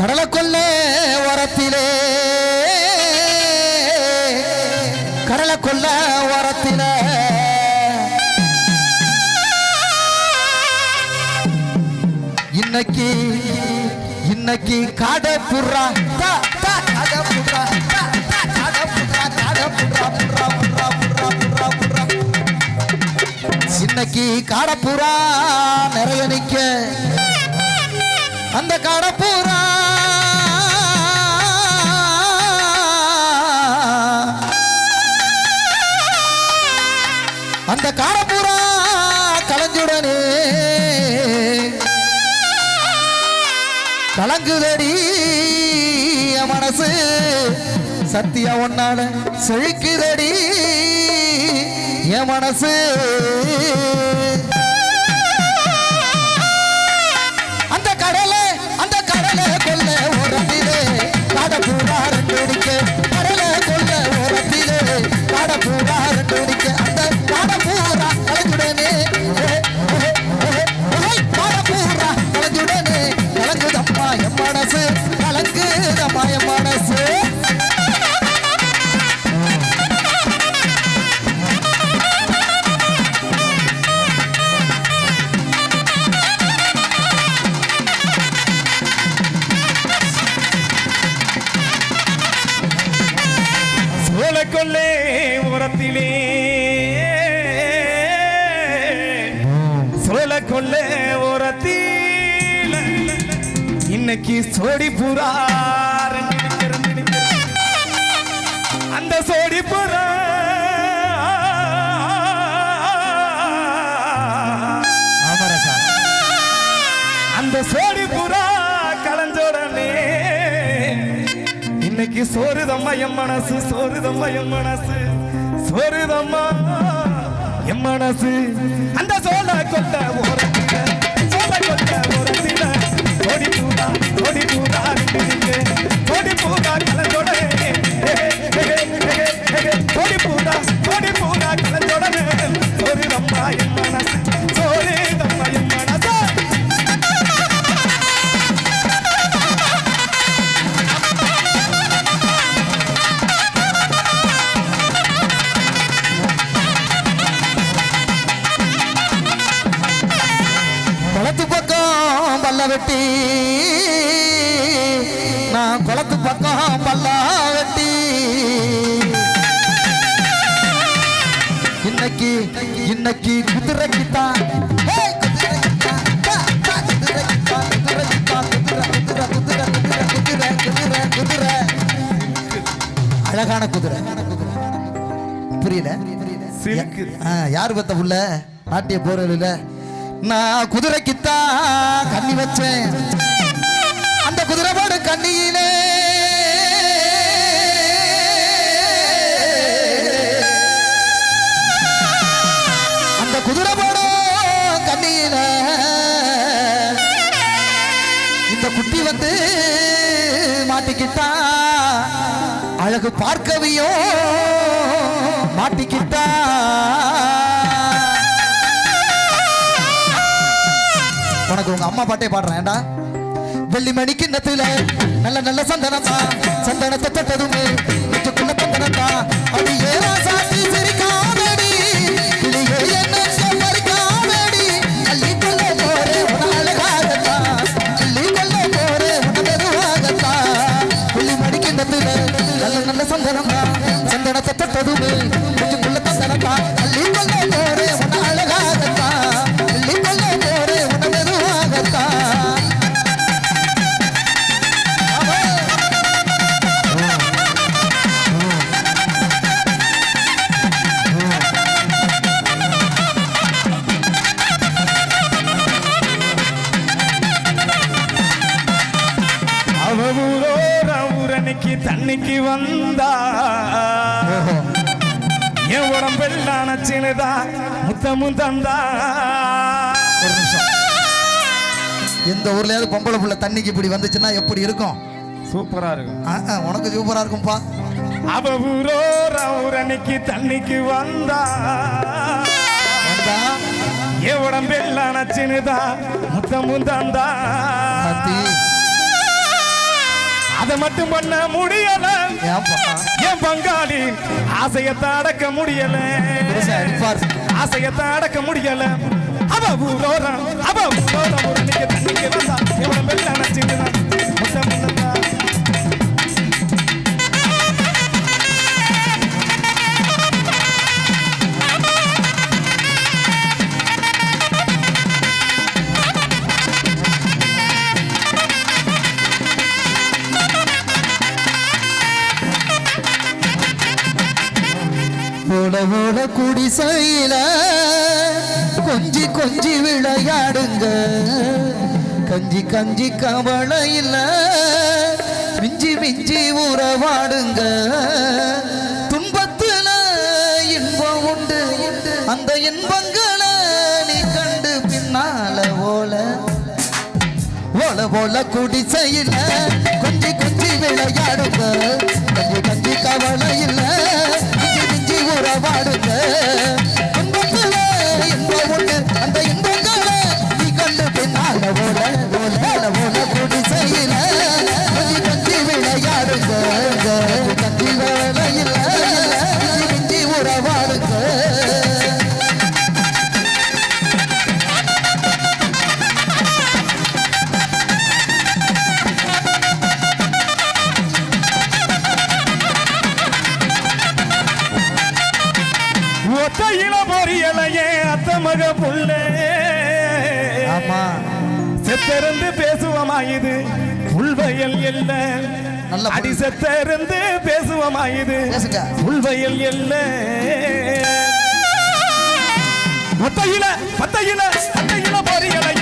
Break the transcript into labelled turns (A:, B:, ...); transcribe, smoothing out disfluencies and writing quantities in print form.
A: கடலை கொல்ல ஓரத்திலே கடலை கொல்ல ஓரத்திலே இன்னைக்கு இன்னைக்கு காட புறா காட புறா காட புறா காட புறா புறா புறா புறா புறா புறா இன்னைக்கு காட புறா நிறைய நிக்க அந்த காட புறா அந்த காட புறா கலஞ்சுடனே கலங்குதடி மனசு சத்தியா ஒன்னால செழிக்குதடி என் மனசு அந்த கடலை கொல்ல ஓரத்திலே காட பூரா ரெண்டு அடிக்க கடலை கொல்ல ஓரத்திலே காட பூரா ரெண்டு அடிக்க அந்த காட பூரா கலஞ்சுடனே காட பூரா கலஞ்சுடனே கலங்குதம்மா என் மனசு கலங்குதம்மா என் மனசு
B: கொல்லே ஓரத்திலே சோழ கொல்லே ஓரத்தில இன்னைக்கு சோடி புறா அந்த சோடி புறா அந்த சோடி புறா கலஞ்சோடனே இன்னைக்கு சோறுதம்மா என் மனசு சோறுதம்மா என் மனசு சோறுதம்மா என் மனசு அந்த சோழ கொண்ட ஓரத்தில சோழ கொண்ட ஓரத்தில ஓடி பூரா ஓடி பூரா கலந்தோடனே ஓடி பூரா கலந்தோடனே சோறுதம்மா என் மனசு சோறுதம்மா என் மனசு
A: குளத்து பக்கம் பல்ல வெட்டி நான் குளத்து பக்கம் பல்ல வெட்டி இன்னைக்கு இன்னைக்கு குதிரைக்குத்தான் அழகான குதிரை புரியல யாரு பத்த உள்ள நாட்டிய போறல நான் குதிரைக்குத்தான் கண்ணி வச்சேன் அந்த குதிரை போடு கண்ணியிலே அந்த குதிரை போடு கண்ணியில இந்த குட்டி வந்து மாட்டிக்கிட்டா அழகு பார்க்கவியோ மாட்டிக்கிட்டா உனக்கு உங்க அம்மா பாட்டே பாடுறேன் ஏண்டா வெள்ளி மணி கிண்ணத்துல நல்ல நல்ல சந்தனத்தா சந்தனத்தை தொட்டதுமே நெஞ்சுக்குள்ள தந்தனத்தா அது ஏறா சாத்தி சிரிக்காதடி கிளியே என்ன பறிக்காதடி அள்ளி கொள்ள போறே உன அழகாகத்தா அள்ளி கொள்ள போறே உன மெதுவாகத்தா வெள்ளி மணி கிண்ணத்துல நல்ல நல்ல சந்தனத்தா சந்தனத்தை தொட்டதுமே நெஞ்சுக்குள்ள தந்தனத்தா அள்ளி கொள்ள போறே உன அழகாகத்தா அள்ளி கொள்ள போறே உன மெதுவாகத்தா
B: தண்ணிக்கு வந்தா என் உடம்பெல்லாம் நச்சினுதா முத்தமும் தந்தா
A: எந்த ஊர்லயாவது பொம்பளை புள்ள தண்ணிக்கு இப்படி வந்துச்சுன்னா எப்படி இருக்கும்?
B: சூப்பரா இருக்கும்.
A: உனக்கு சூப்பரா இருக்கும்பா.
B: அவ ஊரன்னைக்கு தண்ணிக்கு வந்தா என் உடம்பெல்லாம் நச்சினுதா முத்தமும் தந்தா அதை மட்டும் பண்ண முடியல
A: ஏன்பா
B: என் பங்காளி ஆசையத்தை அடக்க முடியல ஆசையத்தை அடக்க முடியல அவ ஊரோரம் ஒரு நிக்க தண்ணிக்கு வந்தா எவ்வளவு வெள்ள நினைச்சிருந்தா முட்டை முன்னதா
A: ஓட ஓட குடிசையில கொஞ்சி கொஞ்சி விளையாடுங்க கஞ்சி கஞ்சி கவலை இல்ல மிஞ்சி மிஞ்சி உறவாடுங்க துன்பத்துல இன்பம் உண்டு அந்த இன்பங்களை நீ கண்டு பின்னால ஓல ஓல ஓல குடிசையில கொஞ்சி கொஞ்சி விளையாடுங்க கஞ்சி கஞ்சி கவலை இல்ல உறவாடுங்க இன்பத்துல இன்பம் உண்டு அந்த இன்பங்களை நீ கண்டு பின்னால ஓல ஓல ஓல குடிசையில கொஞ்சி கொஞ்சி விளையாடுங்க கஞ்சி வேலை இல்ல மிஞ்சி உறவாடுங்க
B: ஒத்தையில பொரியலையே அத்த மக புள்ளே
A: ஆமா
B: செத்திருந்து பேசுவமா இது புல்வயல் இல்ல
A: நல்ல
B: அடி செத்திருந்து பேசுவமா இது
A: பேசுங்க.
B: புல்வயல் இல்ல ஒத்தையில பத்தையில பொரியலை